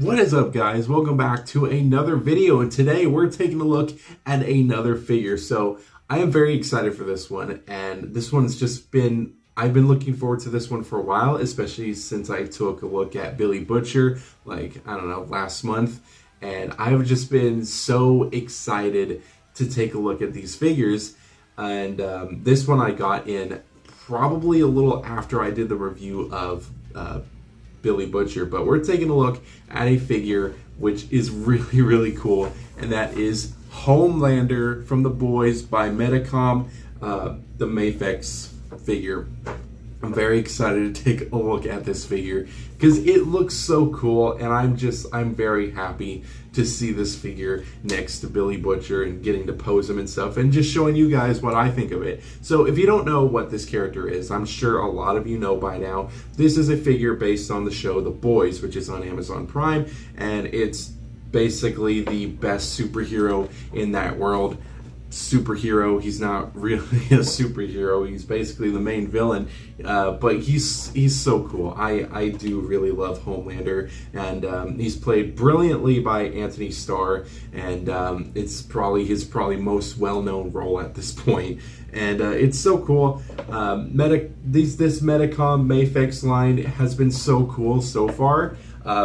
What is up, guys? Welcome back to another video, and today we're taking a look at another figure. So I am very excited for this one, and this one's just been, I've been looking forward to this one for a while, especially since I took a look at Billy Butcher, like, I don't know, last month, and I've just been so excited to take a look at these figures. And this one I got in probably a little after I did the review of Billy Butcher, but we're taking a look at a figure which is really cool, and that is Homelander from The Boys by Medicom, the Mafex figure. I'm very excited to take a look at this figure because it looks so cool, and I'm very happy to see this figure next to Billy Butcher and getting to pose him and stuff and just showing you guys what I think of it. So if you don't know what this character is, I'm sure a lot of you know by now. This is a figure based on the show The Boys, which is on Amazon Prime, and it's basically the best superhero in that world. Superhero, he's not really a superhero, he's basically the main villain, but he's so cool. I do really love Homelander, and he's played brilliantly by Anthony Starr, and it's probably his most well-known role at this point, and it's so cool. This Medicom Mafex line has been so cool so far.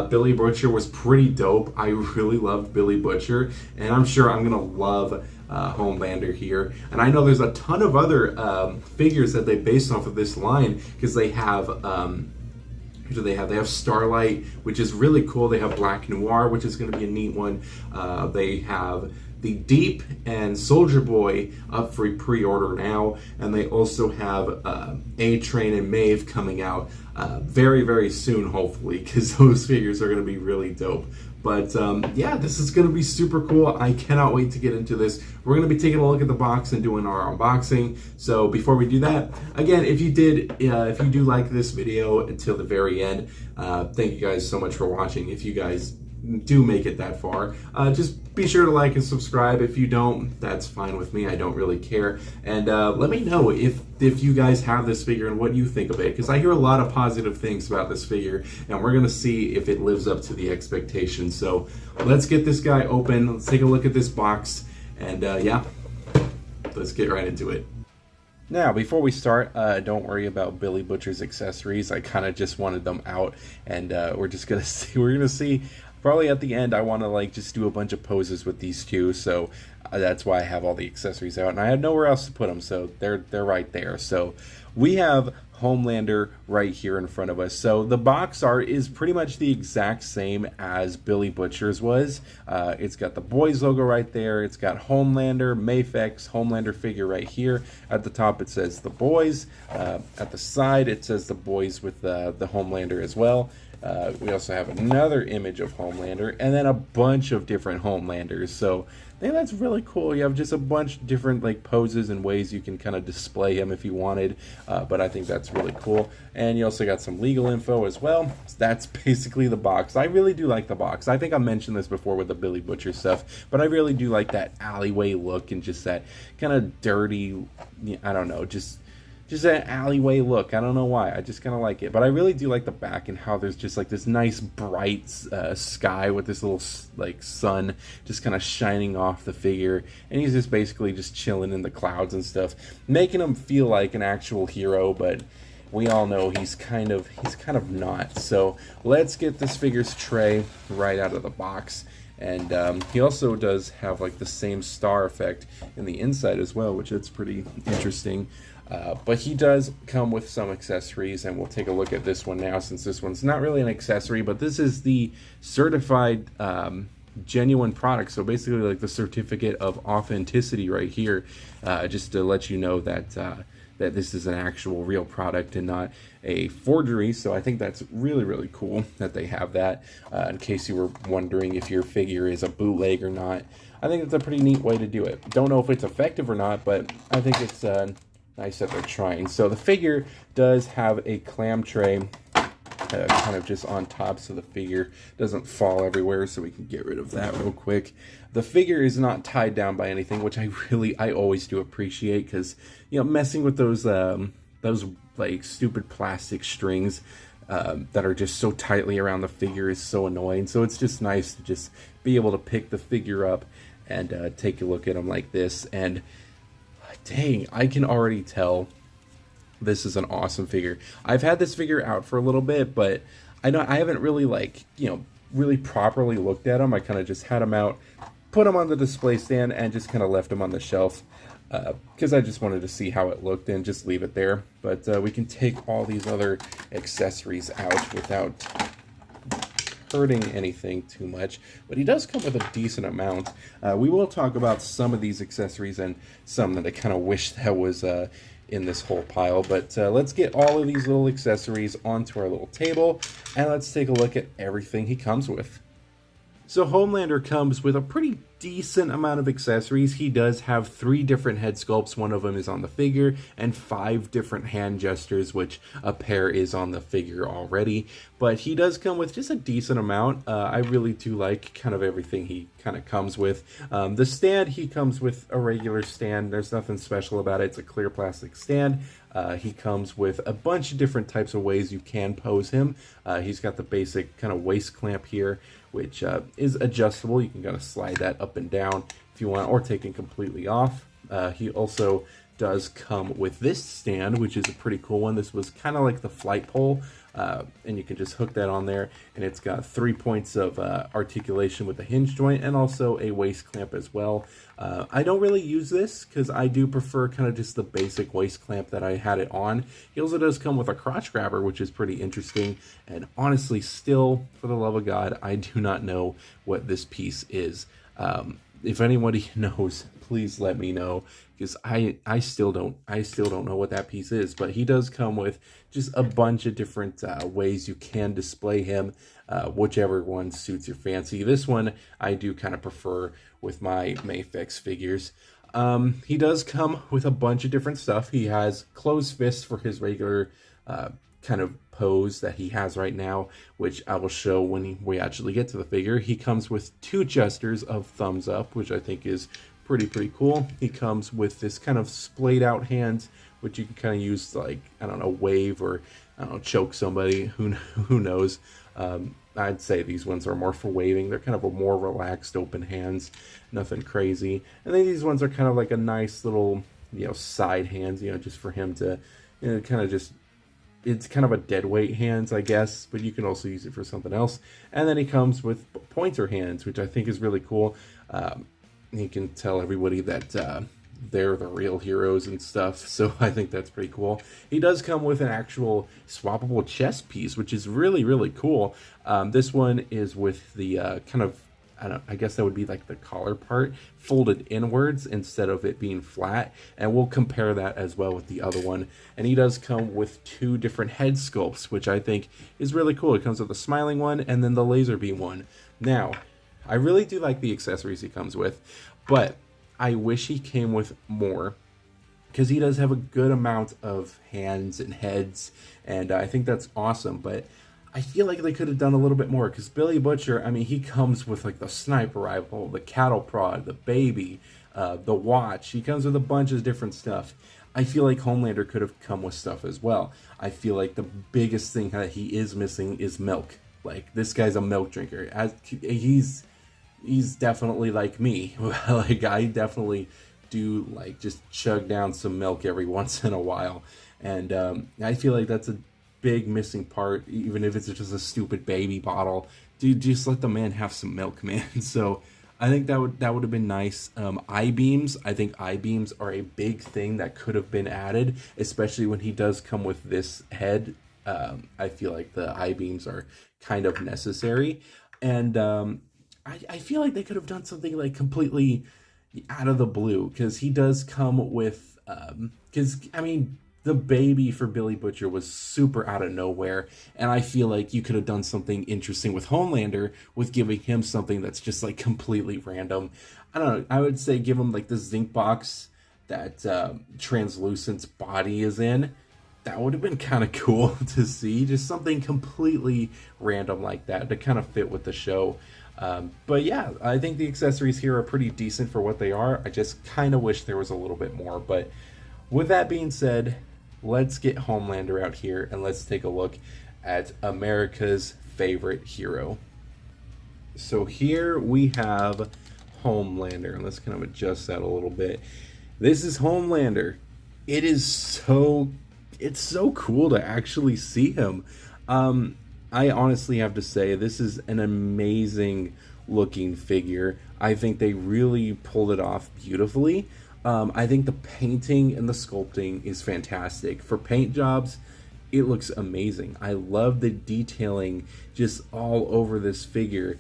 Billy Butcher was pretty dope. I really loved Billy Butcher, and I'm sure I'm gonna love Homelander here. And I know there's a ton of other figures that they based off of this line, because they have who do they have? They have Starlight, which is really cool. They have Black Noir, which is going to be a neat one. They have the Deep and Soldier Boy up for pre-order now, and they also have A-Train and Maeve coming out very soon, hopefully, because those figures are going to be really dope. But yeah, this is going to be super cool. I cannot wait to get into this. We're going to be taking a look at the box and doing our unboxing. So before we do that, again, if you do like this video until the very end, thank you guys so much for watching. If you guys do make it that far, just be sure to like and subscribe. If you don't, that's fine with me. I don't really care. And let me know if you guys have this figure and what you think of it, because I hear a lot of positive things about this figure, and we're gonna see if it lives up to the expectations. So let's get this guy open. Let's take a look at this box, and yeah, let's get right into it. Now, before we start, don't worry about Billy Butcher's accessories. I kind of just wanted them out, and we're gonna see. Probably at the end, I want to just do a bunch of poses with these two, so that's why I have all the accessories out, and I had nowhere else to put them, so they're right there. So we have Homelander right here in front of us. So the box art is pretty much the exact same as Billy Butcher's was. It's got the Boys logo right there. It's got Homelander, Mafex, Homelander figure right here. At the top it says The Boys. At the side it says The Boys with the Homelander as well. We also have another image of Homelander, and then a bunch of different Homelanders. So I think that's really cool. You have just a bunch of different poses and ways you can kind of display him if you wanted, but I think that's really cool. And you also got some legal info as well. So that's basically the box. I really do like the box. I think I mentioned this before with the Billy Butcher stuff, but I really do like that alleyway look and just that kind of dirty, I don't know, just an alleyway look. I don't know why. I just kind of like it. But I really do like the back and how there's just this nice bright sky with this little sun just kind of shining off the figure. And he's just basically just chilling in the clouds and stuff, making him feel like an actual hero, but we all know he's kind of not. So let's get this figure's tray right out of the box. And he also does have the same star effect in the inside as well, which is pretty interesting. But he does come with some accessories, and we'll take a look at this one now, since this one's not really an accessory, but this is the certified genuine product. So basically the certificate of authenticity right here, just to let you know that that this is an actual real product and not a forgery. So I think that's really cool that they have that, in case you were wondering if your figure is a bootleg or not. I think it's a pretty neat way to do it. Don't know if it's effective or not, but I think it's nice that they're trying. So the figure does have a clam tray kind of just on top, so the figure doesn't fall everywhere, so we can get rid of that real quick. The figure is not tied down by anything, which I always do appreciate, because messing with those like stupid plastic strings that are just so tightly around the figure is so annoying. So it's just nice to just be able to pick the figure up and take a look at them like this. And dang, I can already tell this is an awesome figure. I've had this figure out for a little bit, but I haven't really, like, you know, really properly looked at him. I kind of just had him out, put him on the display stand, and just kind of left him on the shelf because I just wanted to see how it looked and just leave it there. But we can take all these other accessories out without hurting anything too much, but he does come with a decent amount. We will talk about some of these accessories and some that I kind of wish that was in this whole pile, but let's get all of these little accessories onto our little table, and let's take a look at everything he comes with. So Homelander comes with a pretty decent amount of accessories. He does have 3 different head sculpts. One of them is on the figure, and 5 different hand gestures, which a pair is on the figure already. But he does come with just a decent amount. I really do like kind of everything he kind of comes with. The stand, he comes with a regular stand. There's nothing special about it. It's a clear plastic stand. He comes with a bunch of different types of ways you can pose him. He's got the basic kind of waist clamp here, which is adjustable. You can kind of slide that up and down if you want, or take it completely off. He also does come with this stand, which is a pretty cool one. This was kind of like the flight pole, and you can just hook that on there, and it's got 3 points of articulation with the hinge joint and also a waist clamp as well. I don't really use this because I do prefer kind of just the basic waist clamp that I had it on. He also does come with a crotch grabber, which is pretty interesting, and honestly, still, for the love of God, I do not know what this piece is. If anybody knows, please let me know, because I still don't know what that piece is. But he does come with just a bunch of different ways you can display him, whichever one suits your fancy. This one I do kind of prefer with my Mafex figures. He does come with a bunch of different stuff. He has closed fists for his regular kind of pose that he has right now, which I will show when we actually get to the figure. He comes with 2 gestures of thumbs up, which I think is pretty cool. He comes with this kind of splayed out hands, which you can kind of use to, like, I don't know, wave or, I don't know, choke somebody. Who knows? I'd say these ones are more for waving. They're kind of a more relaxed, open hands, nothing crazy. And then these ones are kind of like a nice little, you know, side hands, you know, just for him to, you know, kind of just, it's kind of a dead weight hands, I guess, but you can also use it for something else. And then he comes with pointer hands, which I think is really cool. He can tell everybody that they're the real heroes and stuff, so I think that's pretty cool. He does come with an actual swappable chest piece, which is really cool. This one is with the kind of, I guess that would be like the collar part folded inwards instead of it being flat, and we'll compare that as well with the other one. And he does come with 2 different head sculpts, which I think is really cool. It comes with the smiling one and then the laser beam one. Now, I really do like the accessories he comes with, but I wish he came with more, because he does have a good amount of hands and heads, and I think that's awesome. But I feel like they could have done a little bit more, because Billy Butcher, I mean, he comes with like the sniper rifle, the cattle prod, the baby, the watch. He comes with a bunch of different stuff. I feel like Homelander could have come with stuff as well. I feel like the biggest thing that he is missing is milk. Like, this guy's a milk drinker. He's definitely like me. Like, I definitely do like just chug down some milk every once in a while, and I feel like that's a big missing part. Even if it's just a stupid baby bottle, dude, just let the man have some milk, man. So I think that would have been nice. I-beams, I think I-beams are a big thing that could have been added, especially when he does come with this head. I feel like the I-beams are kind of necessary, and I feel like they could have done something like completely out of the blue, because he does come with, because, I mean, the baby for Billy Butcher was super out of nowhere, and I feel like you could have done something interesting with Homelander with giving him something that's just like completely random. I don't know, I would say give him like the zinc box that Translucent's body is in. That would have been kind of cool to see, just something completely random like that to kind of fit with the show. But yeah, I think the accessories here are pretty decent for what they are. I just kind of wish there was a little bit more. But with that being said, let's get Homelander out here and let's take a look at America's favorite hero. So here we have Homelander, and let's kind of adjust that a little bit. This is Homelander. It's so cool to actually see him. I honestly have to say, this is an amazing looking figure. I think they really pulled it off beautifully. I think the painting and the sculpting is fantastic. For paint jobs, it looks amazing. I love the detailing just all over this figure.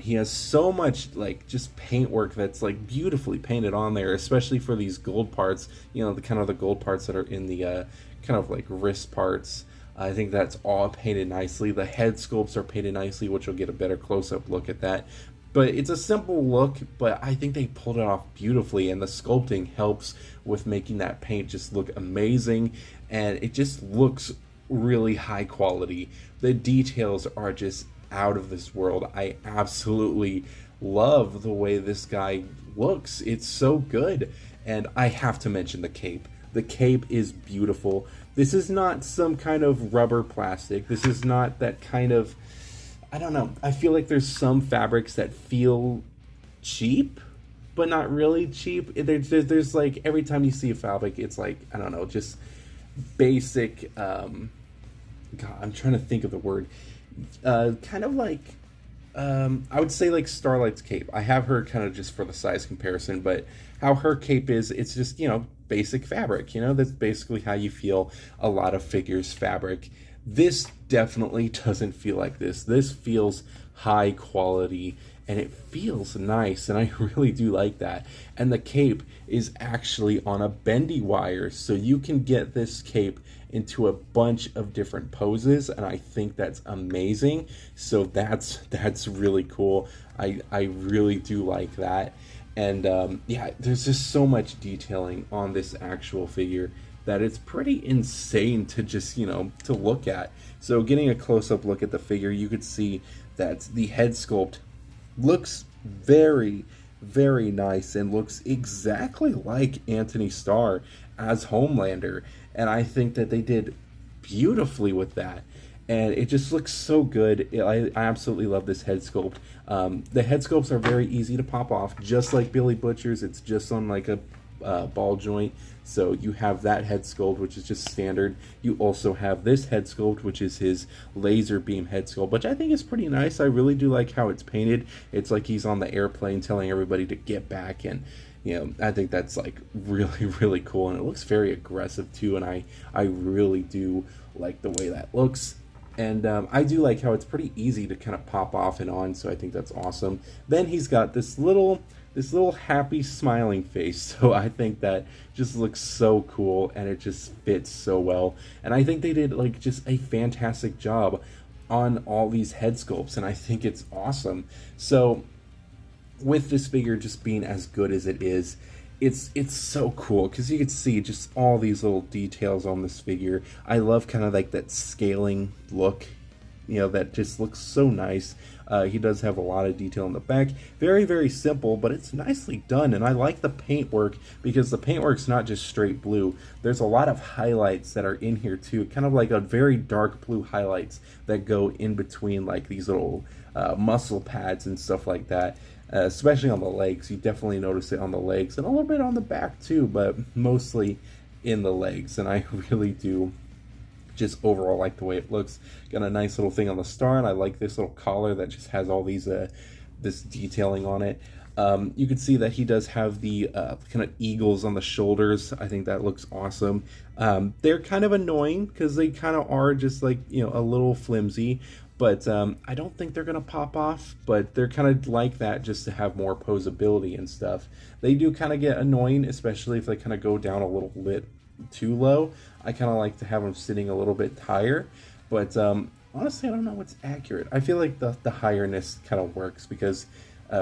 He has so much like just paint work that's like beautifully painted on there, especially for these gold parts, you know, the kind of the gold parts that are in the kind of like wrist parts. I think that's all painted nicely. The head sculpts are painted nicely, which will get a better close-up look at that. But it's a simple look, but I think they pulled it off beautifully, and the sculpting helps with making that paint just look amazing, and it just looks really high quality. The details are just out of this world. I absolutely love the way this guy looks. It's so good. And I have to mention the cape. The cape is beautiful. This is not some kind of rubber plastic. This is not that kind of, I don't know. I feel like there's some fabrics that feel cheap, but not really cheap. There's like, every time you see a fabric, it's like, I don't know, just basic, God, I'm trying to think of the word. Kind of like, I would say like Starlight's cape. I have her kind of just for the size comparison, but how her cape is, it's just, you know, basic fabric, you know, that's basically how you feel a lot of figures fabric. This definitely doesn't feel like this. This feels high quality and it feels nice, and I really do like that. And the cape is actually on a bendy wire, so you can get this cape into a bunch of different poses, and I think that's amazing. So that's really cool. I really do like that. And yeah, there's just so much detailing on this actual figure that it's pretty insane to just, you know, to look at. So getting a close-up look at the figure, you could see that the head sculpt looks very, very nice and looks exactly like Anthony Starr as Homelander. And I think that they did beautifully with that. And it just looks so good. I absolutely love this head sculpt. The head sculpts are very easy to pop off, just like Billy Butcher's. It's just on like a ball joint. So you have that head sculpt, which is just standard. You also have this head sculpt, which is his laser beam head sculpt, which I think is pretty nice. I really do like how it's painted. It's like he's on the airplane telling everybody to get back, and you know, I think that's like really, really cool, and it looks very aggressive too, and I really do like the way that looks. And I do like how it's pretty easy to kind of pop off and on, so I think that's awesome. Then he's got this little happy smiling face, so I think that just looks so cool, and it just fits so well. And I think they did like just a fantastic job on all these head sculpts, and I think it's awesome. So with this figure just being as good as it is, it's so cool because you can see just all these little details on this figure. I love kind of like that scaling look, you know, that just looks so nice. He does have a lot of detail in the back. Very, very simple, but it's nicely done. And I like the paintwork because the paintwork's not just straight blue. There's a lot of highlights that are in here too, kind of like a very dark blue highlights that go in between like these little muscle pads and stuff like that. Especially on the legs. You definitely notice it on the legs and a little bit on the back too, but mostly in the legs. And I really do just overall like the way it looks. Got a nice little thing on the star, and I like this little collar that just has all these this detailing on it. You can see that he does have the kind of eagles on the shoulders. I think that looks awesome. They're kind of annoying because they kind of are just like, you know, a little flimsy, but I don't think they're gonna pop off, but they're kind of like that just to have more posability and stuff. They do kind of get annoying, especially if they kind of go down a little bit too low. I kind of like to have them sitting a little bit higher, but honestly, I don't know what's accurate. I feel like the higherness kind of works because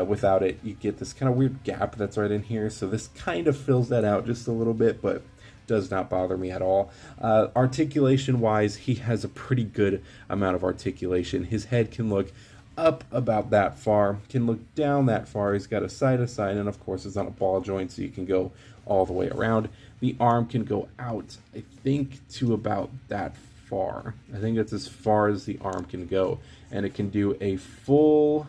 without it, you get this kind of weird gap that's right in here. So this kind of fills that out just a little bit, but does not bother me at all. Articulation wise, he has a pretty good amount of articulation. His head can look up about that far, can look down that far. He's got a side to side, and of course it's on a ball joint, so you can go all the way around. The arm can go out, I think, to about that far. I think that's as far as the arm can go. And it can do a full...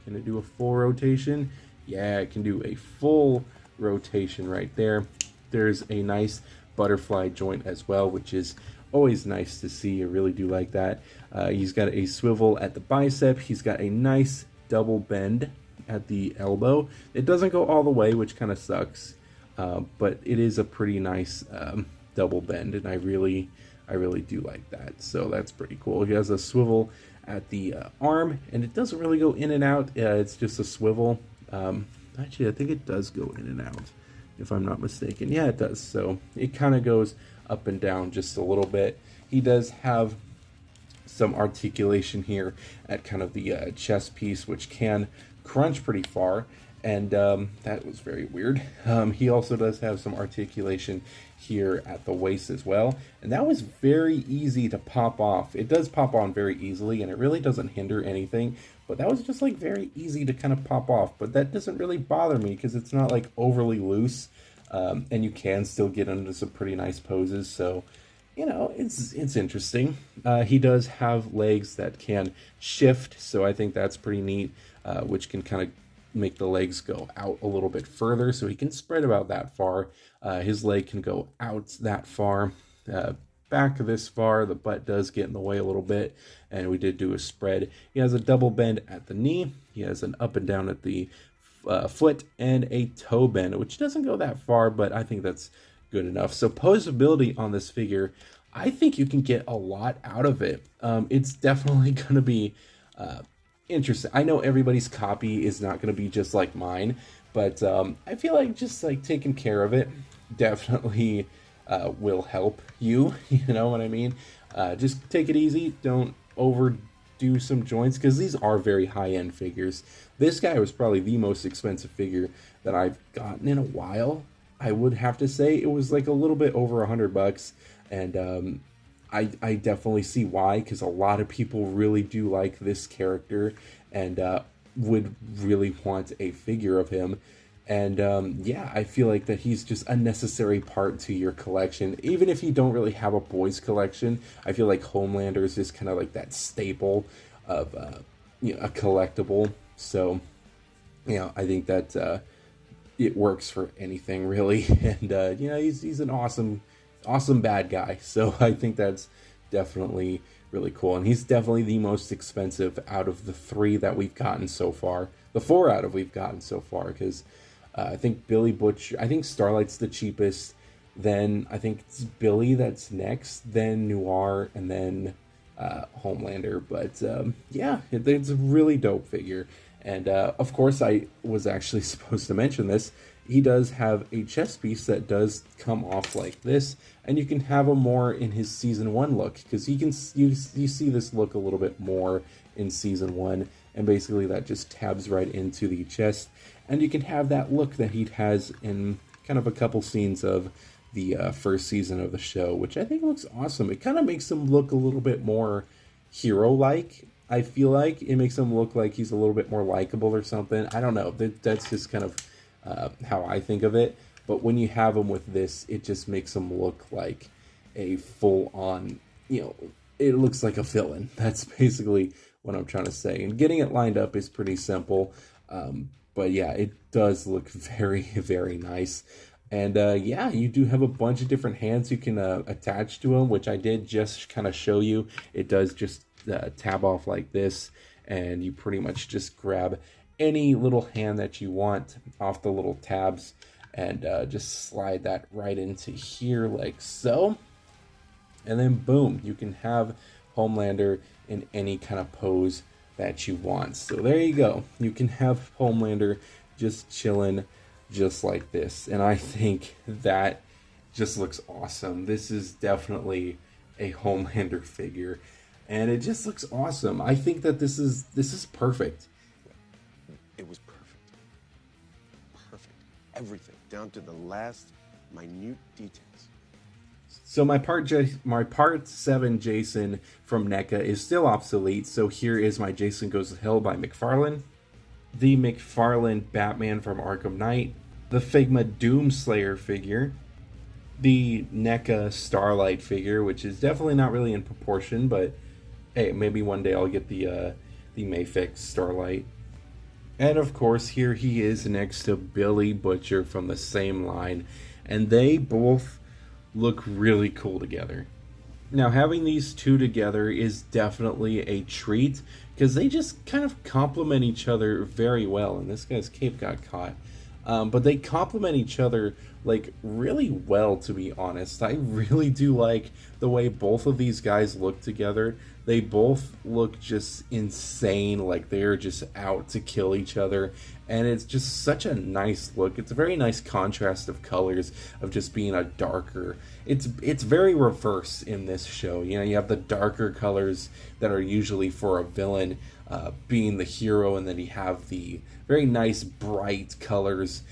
Can it do a full rotation? Yeah, it can do a full rotation right there. There's a nice butterfly joint as well, which is always nice to see. I really do like that. He's got a swivel at the bicep. He's got a nice double bend at the elbow. It doesn't go all the way, which kind of sucks, but it is a pretty nice double bend, and I really do like that. So that's pretty cool. He has a swivel at the arm, and it doesn't really go in and out. It's just a swivel. Actually, I think it does go in and out, if I'm not mistaken. Yeah, it does. So it kind of goes up and down just a little bit. He does have some articulation here at kind of the chest piece, which can crunch pretty far, and that was very weird. He also does have some articulation here at the waist as well, and that was very easy to pop off. It does pop on very easily, and it really doesn't hinder anything, but that was just like very easy to kind of pop off. But that doesn't really bother me because it's not like overly loose, and you can still get into some pretty nice poses. So you know, it's interesting. He does have legs that can shift, so I think that's pretty neat, which can kind of make the legs go out a little bit further, so he can spread about that far. His leg can go out that far, back this far. The butt does get in the way a little bit, and we did do a spread. He has a double bend at the knee. He has an up and down at the foot, and a toe bend, which doesn't go that far, but I think that's good enough. So posability on this figure, I think you can get a lot out of it. It's definitely going to be interesting. I know everybody's copy is not going to be just like mine, but I feel like just like taking care of it definitely will help you. You know what I mean? Just take it easy. Don't overdo some joints, because these are very high-end figures. This guy was probably the most expensive figure that I've gotten in a while. I would have to say it was like a little bit over $100, and I definitely see why, because a lot of people really do like this character and would really want a figure of him. And yeah, I feel like that he's just a necessary part to your collection. Even if you don't really have a boys collection, I feel like Homelander is just kind of like that staple of you know, a collectible. So you know, I think that it works for anything really, and you know, he's an awesome bad guy. So I think that's definitely really cool, and he's definitely the most expensive out of the 3 that we've gotten so far. The 4 out of we've gotten so far, because I think Billy Butcher, I think Starlight's the cheapest. Then I think it's Billy that's next, then Noir, and then Homelander. But yeah, it's a really dope figure. And of course, I was actually supposed to mention this. He does have a chest piece that does come off like this, and you can have him more in his season 1 look, because you see this look a little bit more in season 1, and basically that just tabs right into the chest, and you can have that look that he has in kind of a couple scenes of the first season of the show, which I think looks awesome. It kind of makes him look a little bit more hero-like. I feel like it makes him look like he's a little bit more likable or something. I don't know. That's just kind of how I think of it. But when you have him with this, it just makes him look like a full-on, you know, it looks like a villain. That's basically what I'm trying to say. And getting it lined up is pretty simple. But yeah, it does look very, very nice. And yeah, you do have a bunch of different hands you can attach to him, which I did just kind of show you. It does just tab off like this, and you pretty much just grab any little hand that you want off the little tabs, and just slide that right into here like so. And then boom, you can have Homelander in any kind of pose that you want. So there you go. You can have Homelander just chilling just like this. And I think that just looks awesome. This is definitely a Homelander figure, and it just looks awesome. I think that this is perfect. It was perfect. Perfect. Everything, down to the last minute details. So my part 7 Jason from NECA is still obsolete. So here is my Jason Goes to Hell by McFarlane, the McFarlane Batman from Arkham Knight, the Figma Doomslayer figure, the NECA Starlight figure, which is definitely not really in proportion, but hey, maybe one day I'll get the Mafex Starlight. And of course, here he is next to Billy Butcher from the same line, and they both look really cool together. Now, having these two together is definitely a treat because they just kind of complement each other very well. And this guy's cape got caught. But they complement each other like really well, to be honest. I really do like the way both of these guys look together. They both look just insane, like they're just out to kill each other, and it's just such a nice look. It's a very nice contrast of colors, of just being a darker. It's very reverse in this show. You know, you have the darker colors that are usually for a villain being the hero, and then you have the very nice bright colors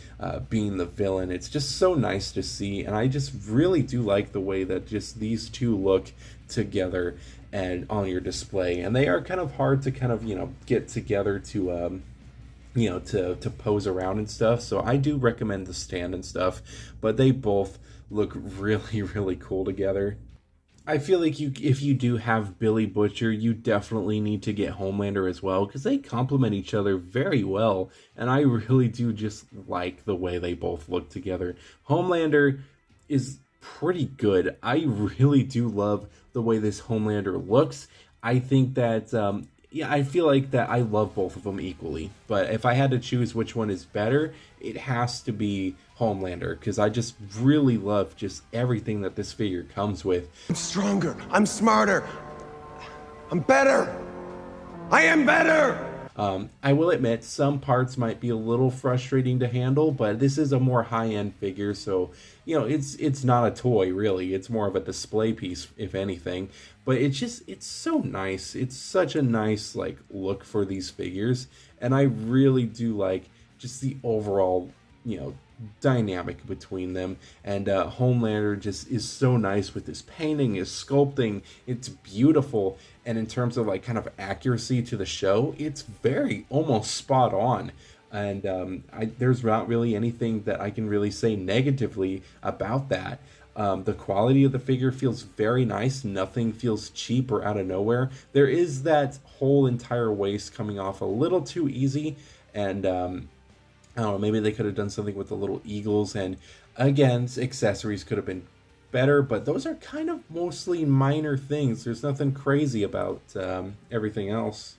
being the villain. It's just so nice to see, and I just really do like the way that just these two look together and on your display. And they are kind of hard to kind of, you know, get together to you know, to pose around and stuff. So I do recommend the stand and stuff, but they both look really, really cool together. I feel like if you do have Billy Butcher, you definitely need to get Homelander as well, because they complement each other very well, and I really do just like the way they both look together. Homelander is pretty good. I really do love the way this Homelander looks. I think that yeah, I feel like that I love both of them equally, but if I had to choose which one is better, it has to be Homelander, because I just really love just everything that this figure comes with. I'm stronger. I'm smarter. I'm better. I am better. I will admit some parts might be a little frustrating to handle, but this is a more high-end figure, so you know it's not a toy really. It's more of a display piece, if anything. But it's so nice. It's such a nice like look for these figures, and I really do like just the overall, you know, dynamic between them. And Homelander just is so nice with his painting, his sculpting. It's beautiful, and in terms of like kind of accuracy to the show, it's very almost spot on. And there's not really anything that I can really say negatively about that. The quality of the figure feels very nice. Nothing feels cheap or out of nowhere. There is that whole entire waist coming off a little too easy, and I don't know, maybe they could have done something with the little eagles, and again, accessories could have been better, but those are kind of mostly minor things. There's nothing crazy about everything else.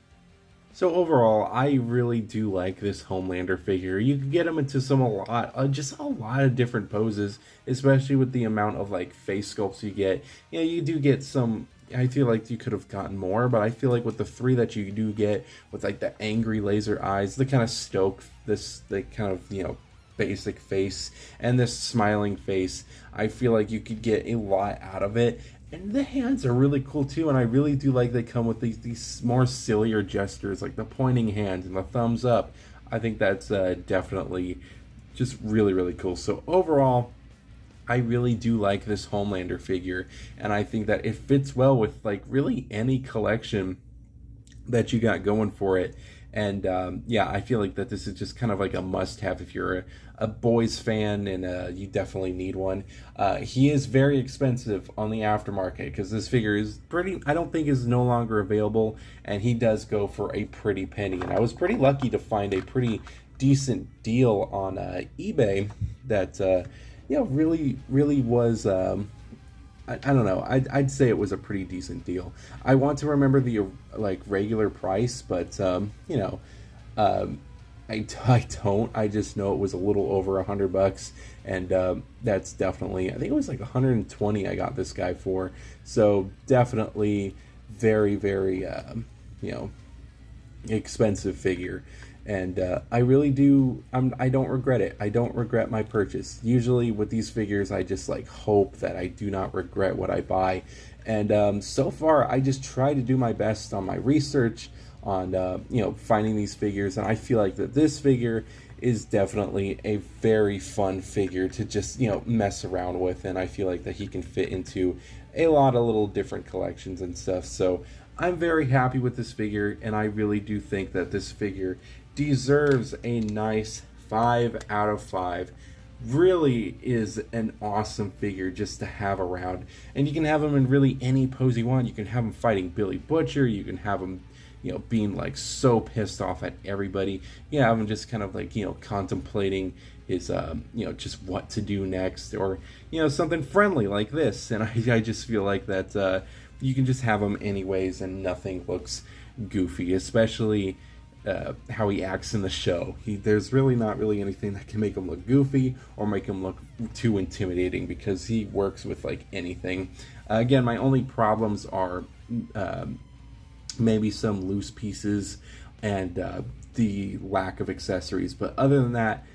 So overall, I really do like this Homelander figure. You can get him into just a lot of different poses, especially with the amount of like face sculpts you get. Yeah, you do get some. I feel like you could have gotten more, but I feel like with the three that you do get, with like the angry laser eyes, the kind of stoke, the kind of, you know, basic face, and this smiling face, I feel like you could get a lot out of it. And the hands are really cool too, and I really do like they come with these more sillier gestures, like the pointing hand and the thumbs up. I think that's definitely just really, really cool. So overall, I really do like this Homelander figure, and I think that it fits well with like really any collection that you got going for it. And yeah, I feel like that this is just kind of like a must-have if you're a boys fan, and you definitely need one. He is very expensive on the aftermarket because this figure is I don't think is no longer available, and he does go for a pretty penny. And I was pretty lucky to find a pretty decent deal on eBay that you know, really was I don't know, I'd say it was a pretty decent deal. I want to remember the like regular price, but you know, I don't. I just know it was a little over $100, and that's definitely, I think it was like 120 I got this guy for. So definitely very, very you know, expensive figure. And I really do, I don't regret it. I don't regret my purchase. Usually with these figures, I just like hope that I do not regret what I buy. And so far, I just try to do my best on my research, on you know, finding these figures. And I feel like that this figure is definitely a very fun figure to just, you know, mess around with. And I feel like that he can fit into a lot of little different collections and stuff. So I'm very happy with this figure, and I really do think that this figure deserves a nice 5 out of 5 really is an awesome figure just to have around. And you can have him in really any pose you want. You can have him fighting Billy Butcher. You can have him, being like so pissed off at everybody. You have him just kind of like, contemplating his, just what to do next, or, something friendly like this. And I just feel like that you can just have him anyways and nothing looks goofy, especially how he acts in the show. There's really not really anything that can make him look goofy or make him look too intimidating, because he works with like anything. Again, my only problems are maybe some loose pieces and the lack of accessories, but other than that,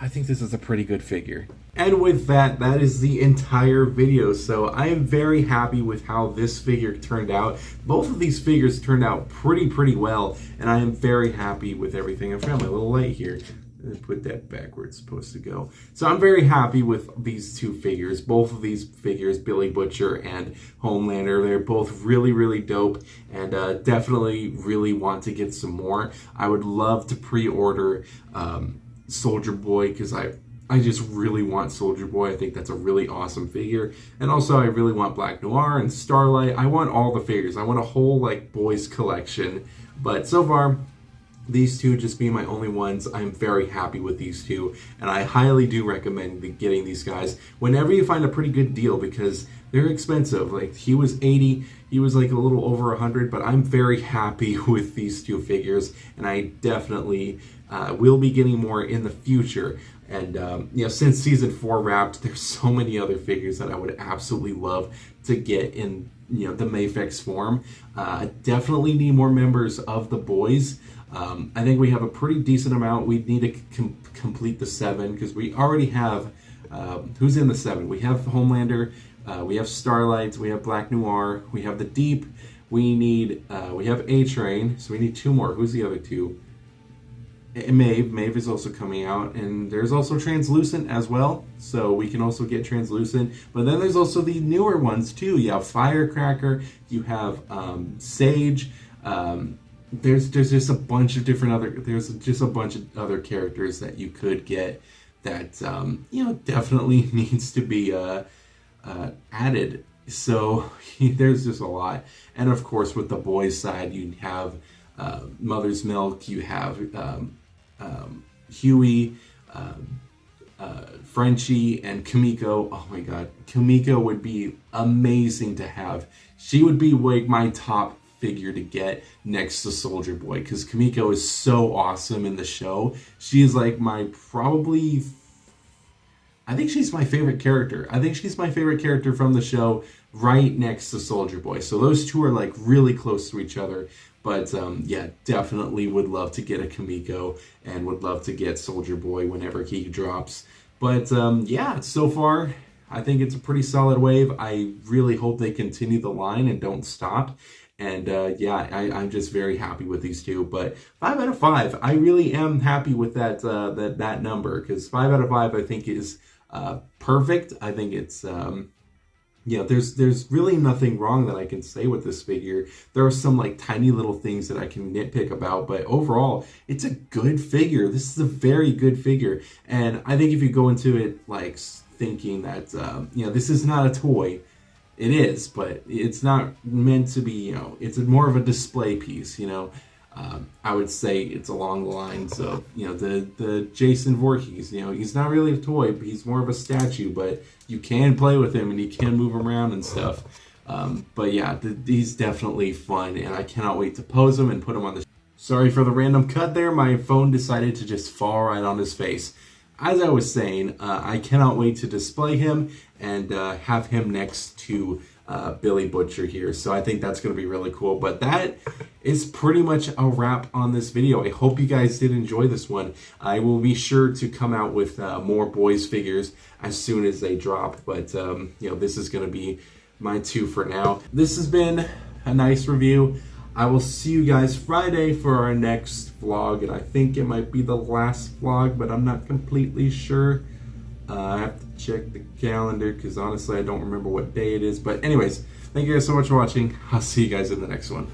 I think this is a pretty good figure. And with that, that is the entire video. So I am very happy with how this figure turned out. Both of these figures turned out pretty well, and I am very happy with everything. I found my little light here. Put that back where it's supposed to go. So I'm very happy with these two figures. Both of these figures, Billy Butcher and Homelander, they're both really dope, and definitely really want to get some more. I would love to pre-order Soldier Boy, because I just really want Soldier Boy. I think that's a really awesome figure. And also I really want Black Noir and Starlight. I want all the figures. I want a whole like boys collection. But so far, these two just being my only ones, I'm very happy with these two, and I highly do recommend getting these guys whenever you find a pretty good deal, because they're expensive. Like, he was 80, he was like a little over 100, but I'm very happy with these two figures, and I definitely will be getting more in the future. And since season 4 wrapped, there's so many other figures that I would absolutely love to get in the Mafex form. Definitely need more members of the boys. I think we have a pretty decent amount. We need to complete the 7, because we already have, who's in the 7? We have Homelander, we have Starlight, we have Black Noir, we have the Deep, we have A-Train, so we need 2 more. Who's the other 2? Maeve is also coming out, and there's also Translucent as well, so we can also get Translucent. But then there's also the newer ones too. You have Firecracker, you have Sage. There's just a bunch of other characters that you could get that definitely needs to be added. So there's just a lot. And of course, with the boys side, you have Mother's Milk, you have Huey, Frenchie, and Kimiko. Oh my god, Kimiko would be amazing to have. She would be like my top figure to get next to Soldier Boy, because Kimiko is so awesome in the show. She's like I think she's my favorite character. I think she's my favorite character from the show, right next to Soldier Boy. So those two are like really close to each other. But yeah, definitely would love to get a Kimiko, and would love to get Soldier Boy whenever he drops. But yeah, so far, I think it's a pretty solid wave. I really hope they continue the line and don't stop. And yeah, I'm just very happy with these two. But 5 out of 5, I really am happy with that number, because 5 out of 5 I think is perfect. I think it's there's really nothing wrong that I can say with this figure. There are some like tiny little things that I can nitpick about, but overall, it's a good figure. This is a very good figure, and I think if you go into it like thinking that this is not a toy. It is, but it's not meant to be, it's more of a display piece, I would say it's along the lines of, the Jason Voorhees, he's not really a toy, but he's more of a statue, but you can play with him and you can move him around and stuff. But yeah, he's definitely fun, and I cannot wait to pose him and put him on the... Sorry for the random cut there, my phone decided to just fall right on his face. As I was saying, I cannot wait to display him and have him next to Billy Butcher here. So I think that's going to be really cool. But that is pretty much a wrap on this video. I hope you guys did enjoy this one. I will be sure to come out with more boys figures as soon as they drop. But, this is going to be my 2 for now. This has been a nice review. I will see you guys Friday for our next vlog, and I think it might be the last vlog, but I'm not completely sure. I have to check the calendar, because honestly I don't remember what day it is. But anyways, thank you guys so much for watching. I'll see you guys in the next one.